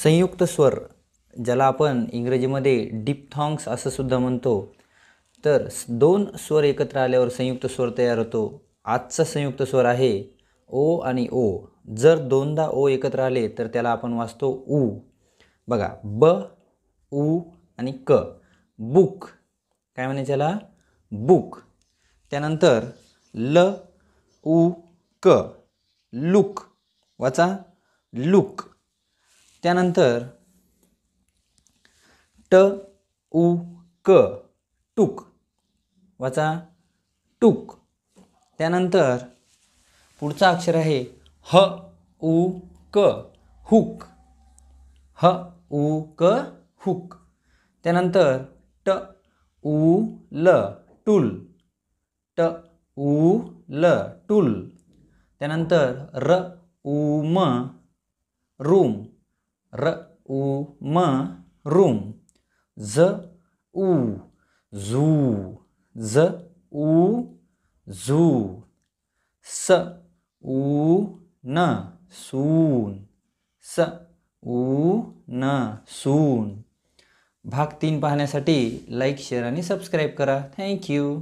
संयुक्त स्वर ज्याला आपण इंग्रजीमध्ये डिप्थॉंग्स असं सुद्धा म्हणतो, तर दोन स्वर एकत्र आल्यावर संयुक्त स्वर तयार होतो. आजचा संयुक्त स्वर आहे ओ आणि ओ. जर दोनदा ओ एकत्र आले तर त्याला आपण वाचतो उ. बघा, ब, उ आणि क. बुक. काय म्हणायचं त्याला? बुक. त्यानंतर ल, उ, क. लुक. वाचा, लुक. त्यानंतर ट, उ, क. टूक. वाचा, टूक. त्यानंतर पुढचा अक्षर आहे ह, उ, क. हुक. ह, उ, क. हुक. त्यानंतर ट, उ, ल. टूल. ट, उ, ल. टूल. त्यानंतर र, उ, म. रूम. र, उ, म. रूम. ज, उ. झू. ज, उ, झू. स, उ, न. सून. स, उ, न. सून. भाग 3 पाहण्यासाठी लाईक, शेअर आणि सबस्क्राईब करा. थँक्यू.